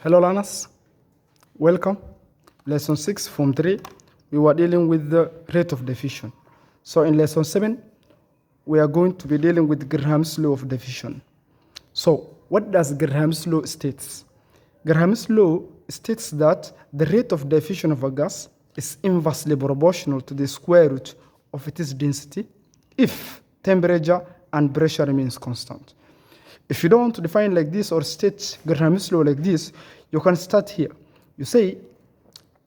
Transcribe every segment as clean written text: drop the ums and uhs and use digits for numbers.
Hello learners, welcome. Lesson 6 Form 3, we were dealing with the rate of diffusion. So in lesson 7, we are going to be dealing with Graham's law of diffusion. So what does Graham's law states? Graham's law states that the rate of diffusion of a gas is inversely proportional to the square root of its density if temperature and pressure remains constant. If you don't want to define like this or state Graham's law like this, you can start here. You say,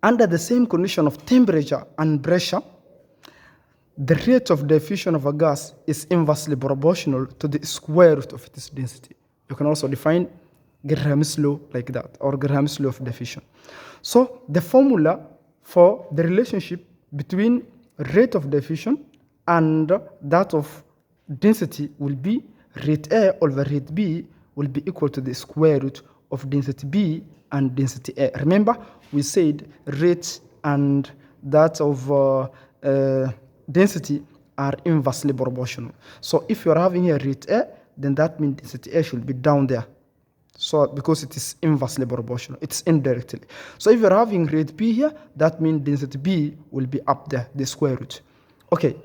under the same condition of temperature and pressure, the rate of diffusion of a gas is inversely proportional to the square root of its density. You can also define Graham's law like that, or Graham's law of diffusion. So the formula for the relationship between rate of diffusion and that of density will be rate A over rate B will be equal to the square root of density B and density A. Remember, we said rate and that of density are inversely proportional. So if you're having a rate A, then that means density A should be down there. So because it is inversely proportional, it's indirectly. So if you're having rate B here, that means density B will be up there, the square root. Okay,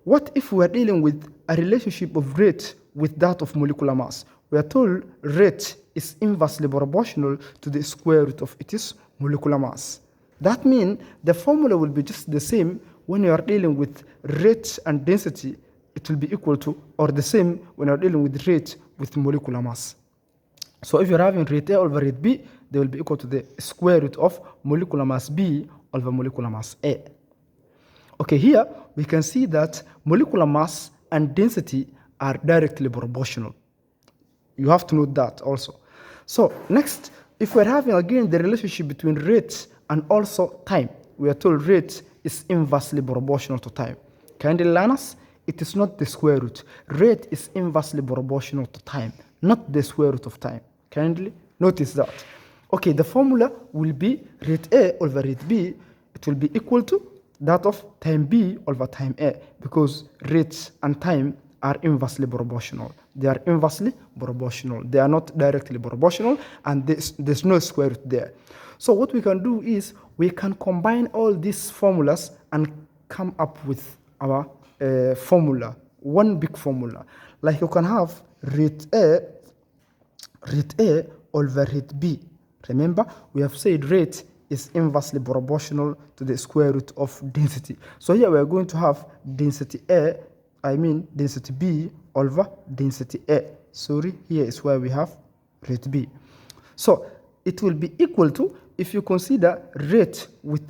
what if we are dealing with a relationship of rate with that of molecular mass? We are told rate is inversely proportional to the square root of its molecular mass. That means the formula will be just the same when you are dealing with rate and density. It will be equal to or the same when you are dealing with rate with molecular mass. So if you're having rate A over rate B, they will be equal to the square root of molecular mass B over molecular mass A. Okay, here we can see that molecular mass and density are directly proportional. You have to note that also. So next, if we're having again the relationship between rate and also time, we are told rate is inversely proportional to time. Kindly learn us, it is not the square root. Rate is inversely proportional to time, not the square root of time. Kindly notice that. Okay, the formula will be rate A over rate B. It will be equal to that of time B over time A, because rates and time are inversely proportional. They are inversely proportional. They are not directly proportional, and there's no square root there. So what we can do is we can combine all these formulas and come up with our formula, one big formula. Like you can have rate A over rate B. Remember, we have said rate is inversely proportional to the square root of density. So here we are going to have density B over density A. Sorry, here is where we have rate B. So it will be equal to, if you consider rate with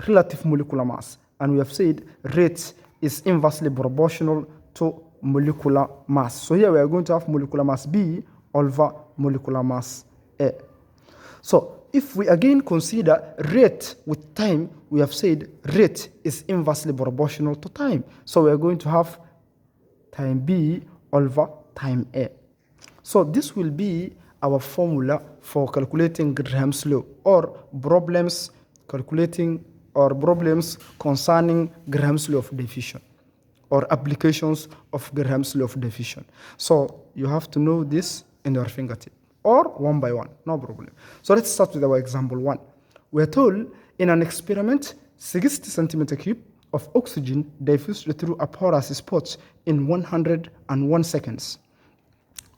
relative molecular mass, and we have said rate is inversely proportional to molecular mass. So here we are going to have molecular mass B over molecular mass A. So if we again consider rate with time, we have said rate is inversely proportional to time. So we are going to have time B over time A. So this will be our formula for calculating Graham's law, or problems concerning Graham's law of diffusion, or applications of Graham's law of diffusion. So you have to know this in your fingertip, or one by one, no problem. So let's start with our example 1. We're told in an experiment, 60 centimeter cube of oxygen diffused through a porous spot in 101 seconds,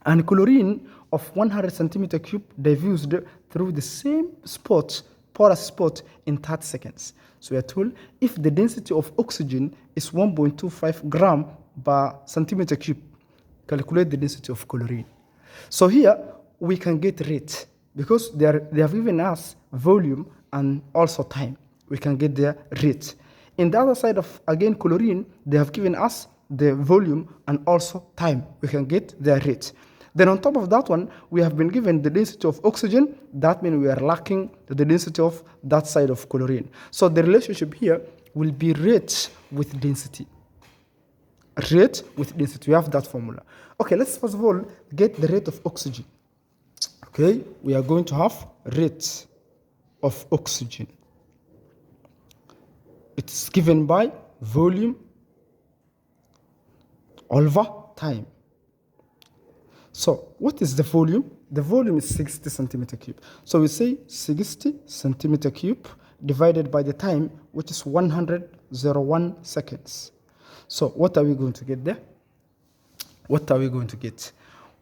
and chlorine of 100 centimeter cube diffused through the same spot, porous spot, in 30 seconds. So we are told if the density of oxygen is 1.25 gram per centimeter cube, calculate the density of chlorine. So here we can get rate, because they have given us volume and also time. We can get their rate. In the other side of, again, chlorine, they have given us the volume and also time. We can get their rate. Then on top of that one, we have been given the density of oxygen. That means we are lacking the density of that side of chlorine. So the relationship here will be rate with density. Rate with density. We have that formula. Okay, let's first of all get the rate of oxygen. Okay, we are going to have rate of oxygen. It's given by volume over time. So what is the volume? the volume is 60 centimeter cube. So we say 60 centimeter cube divided by the time, which is 101 seconds. So what are we going to get there? What are we going to get?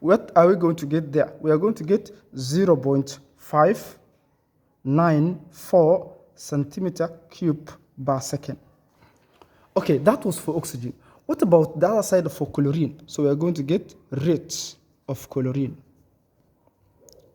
What are we going to get there? We are going to get 0.594 centimeter cube per second. Okay, that was for oxygen. What about the other side for chlorine? So we are going to get rate of chlorine.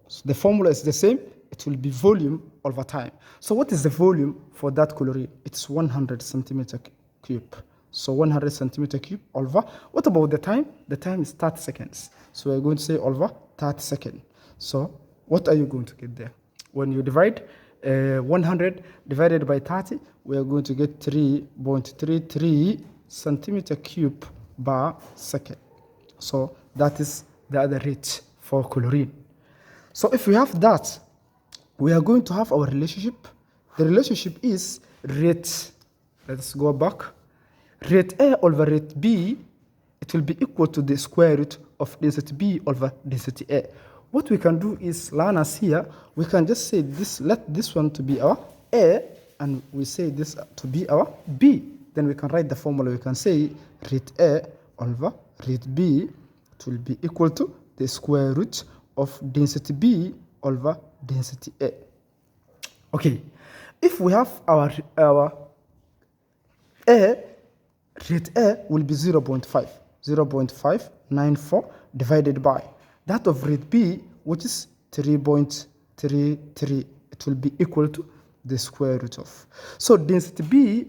So the formula is the same. It will be volume over time. So what is the volume for that chlorine? It's 100 centimeter cube. So 100 centimeter cube over. What about the time? The time is 30 seconds. So we're going to say over 30 seconds. So what are you going to get there? When you divide 100 divided by 30, we are going to get 3.33 centimeter cube per second. So that is the other rate for chlorine. So if we have that, we are going to have our relationship. The relationship is rate. Let's go back. Rate A over rate B, it will be equal to the square root of density B over density A. What we can do is, learners here, we can just say this, let this one to be our A, and we say this to be our B. Then we can write the formula. We can say rate A over rate B, it will be equal to the square root of density B over density A. Okay, if we have our A, rate A will be 0.594 divided by that of rate B, which is 3.33. It will be equal to the square root of. So density B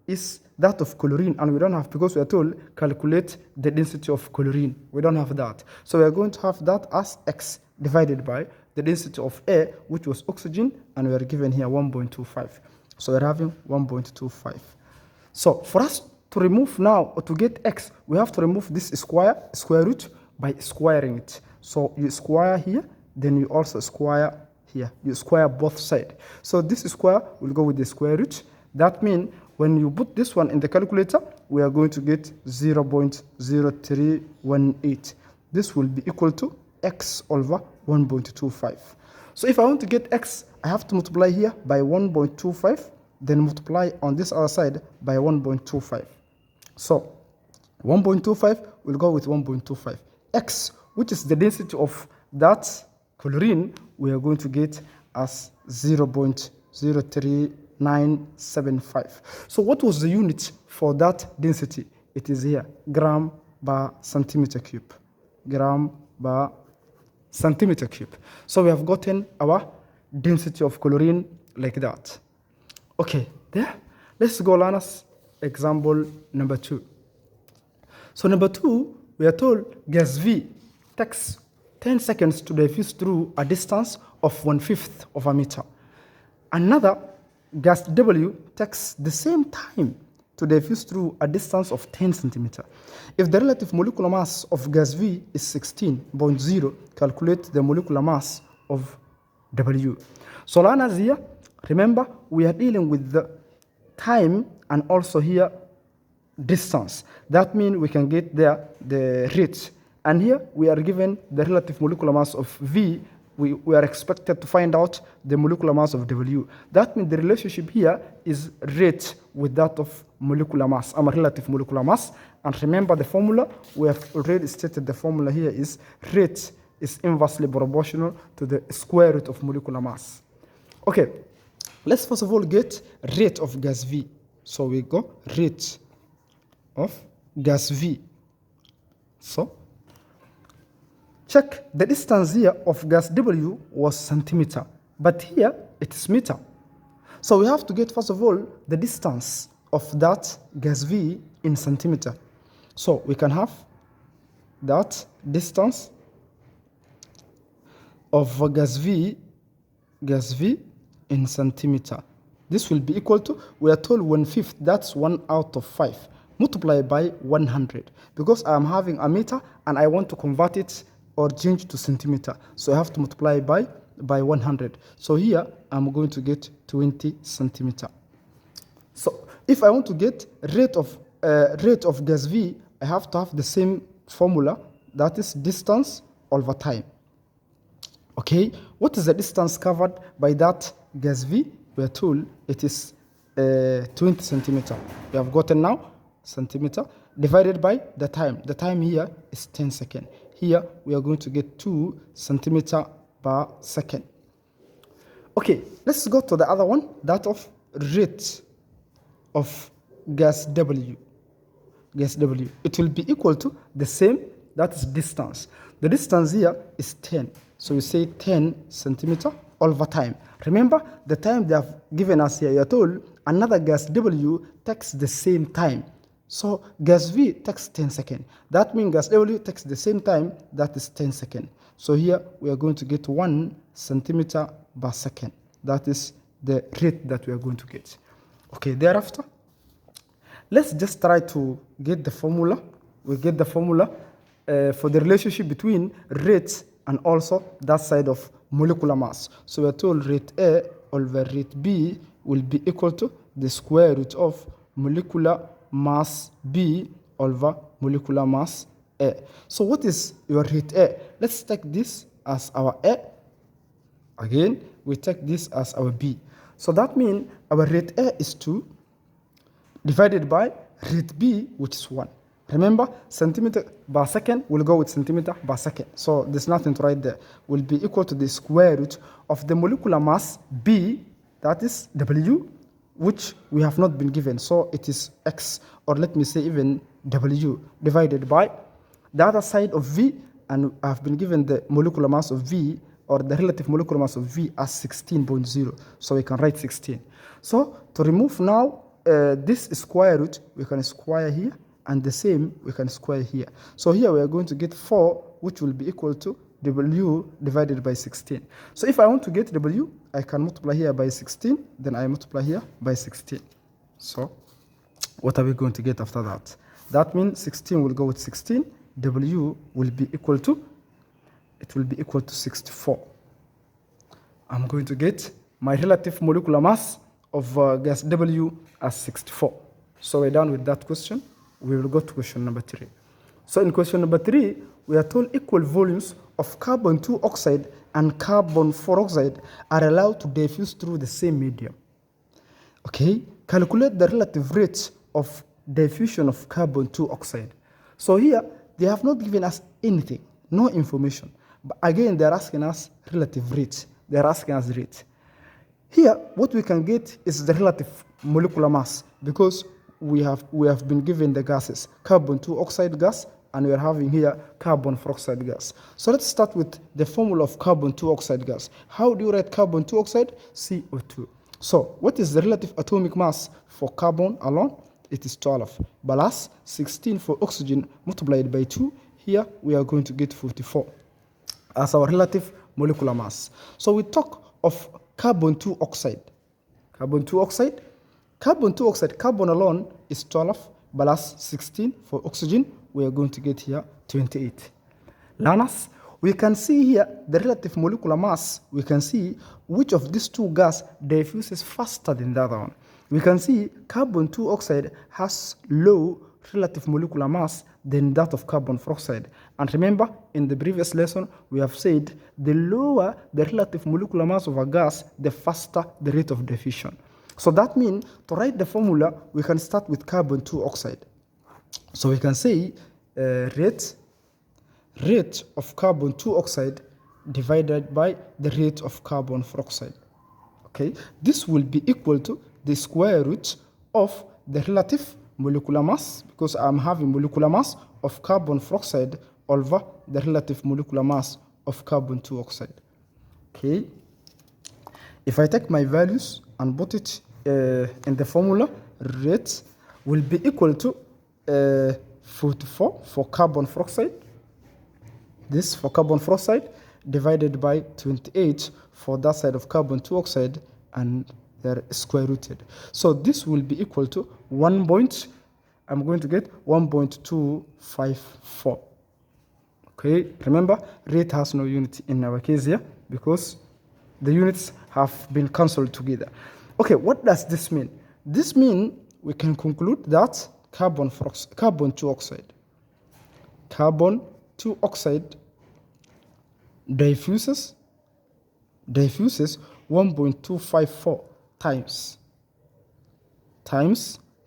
is that of chlorine, and we don't have, because we are told calculate the density of chlorine. We don't have that. So we are going to have that as X divided by the density of A, which was oxygen, and we are given here 1.25. So we're having 1.25. So for us to remove now, or to get X, we have to remove this square root by squaring it. So you square here, then you also square here. You square both sides. So this square will go with the square root. That means when you put this one in the calculator, we are going to get 0.0318. This will be equal to X over 1.25. So if I want to get X, I have to multiply here by 1.25, then multiply on this other side by 1.25. So 1.25 will go with 1.25. X, which is the density of that chlorine, we are going to get as 0.03975. So what was the unit for that density? It is here, gram per centimeter cube. Gram per centimeter cube. So we have gotten our density of chlorine like that. Okay, there. Let's go learners. Example number 2. So number 2, we are told gas V takes 10 seconds to diffuse through a distance of 1/5 of a meter. Another gas W takes the same time to diffuse through a distance of 10 centimeters. If the relative molecular mass of gas V is 16.0, calculate the molecular mass of W. So learners here, remember we are dealing with the time and also here distance. That means we can get there the rate. And here we are given the relative molecular mass of V. We are expected to find out the molecular mass of W. That means the relationship here is rate with that of molecular mass, relative molecular mass. And remember the formula, we have already stated the formula here is rate is inversely proportional to the square root of molecular mass. Okay, let's first of all get rate of gas V. So we go rate of gas V. So check the distance here of gas W was centimeter, but here it is meter. So we have to get first of all the distance of that gas V in centimeter. So we can have that distance of gas V in centimeter. This will be equal to, we are told 1/5, that's 1 out of 5, multiplied by 100. Because I am having a meter and I want to convert it or change to centimeter. So I have to multiply by 100. So here I'm going to get 20 centimeter. So if I want to get rate of gas V, I have to have the same formula, that is distance over time. Okay, what is the distance covered by that gas V? We are told it is 20 centimeter. We have gotten now centimeter divided by the time. The time here is 10 seconds. Here we are going to get 2 centimeter per second. Okay, let's go to the other one, that of rate of gas W. Gas W. It will be equal to the same, that is distance. The distance here is 10. So we say 10 centimeter over time. Remember, the time they have given us here, you are told another gas W takes the same time. So gas V takes 10 seconds. That means gas W takes the same time, that is 10 seconds. So here we are going to get 1 centimeter per second. That is the rate that we are going to get. Okay, thereafter, let's just try to get the formula. We get the formula for the relationship between rate and also that side of molecular mass. So we are told rate A over rate B will be equal to the square root of molecular mass B over molecular mass A. So what is your rate A? Let's take this as our A. Again, we take this as our B. So that means our rate A is 2 divided by rate B, which is 1. Remember, centimeter per second will go with centimeter per second. So there's nothing to write there. Will be equal to the square root of the molecular mass B, that is W, which we have not been given. So it is X, or let me say even W, divided by the other side of V, and I've been given the molecular mass of V, or the relative molecular mass of V as 16.0. So we can write 16. So to remove now this square root, we can square here, and the same we can square here. So here we are going to get 4, which will be equal to W divided by 16. So if I want to get W, I can multiply here by 16, then I multiply here by 16. So what are we going to get after that? That means 16 will go with 16. W will be equal to, it will be equal to 64. I'm going to get my relative molecular mass of gas W as 64. So we're done with that question. We will go to question number 3. So in question number 3, we are told equal volumes of carbon 2 oxide and carbon 4 oxide are allowed to diffuse through the same medium. Okay, calculate the relative rates of diffusion of carbon 2 oxide. So here, they have not given us anything, no information. But again, they're asking us relative rates. They're asking us rates. Here, what we can get is the relative molecular mass, because we have been given the gases, carbon 2 oxide gas, and we are having here carbon 4 oxide gas. So let's start with the formula of carbon 2 oxide gas. How do you write carbon 2 oxide? CO2. So what is the relative atomic mass for carbon alone? It is 12 plus 16 for oxygen multiplied by 2. Here we are going to get 44 as our relative molecular mass. So we talk of carbon 2 oxide. Carbon 2 oxide. Carbon 2 oxide, carbon alone is 12 plus 16 for oxygen. We are going to get here 28. Learners, we can see here the relative molecular mass. We can see which of these two gas diffuses faster than the other one. We can see carbon 2 oxide has low relative molecular mass than that of carbon 4 oxide. And remember, in the previous lesson, we have said the lower the relative molecular mass of a gas, the faster the rate of diffusion. So that means to write the formula, we can start with carbon 2 oxide. So we can say rate of carbon 2 oxide divided by the rate of carbon 4 oxide. Okay, this will be equal to the square root of the relative molecular mass, because I'm having molecular mass of carbon 4 oxide over the relative molecular mass of carbon 2 oxide. Okay, if I take my values and put it in the formula, rate will be equal to 44 for carbon 4 oxide. This for carbon 4 oxide divided by 28 for that side of carbon 2 oxide, and they're square rooted. So this will be equal to I'm going to get 1.254. Okay, remember, rate has no unit in our case here because the units have been cancelled together. Okay, what does this mean? This means we can conclude that carbon 2 oxide diffuses diffuses 1.254 times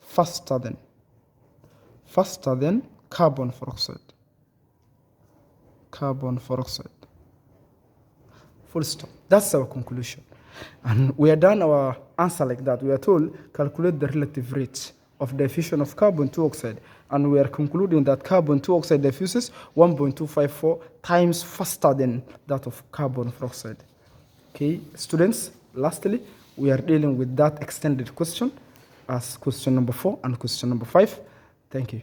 faster than carbon dioxide. Full stop. That's our conclusion. And we are done our answer like that. We are told calculate the relative rate of diffusion of carbon dioxide, and we are concluding that carbon dioxide diffuses 1.254 times faster than that of carbon dioxide. Okay, students, lastly, we are dealing with that extended question as question number 4 and question number 5. Thank you.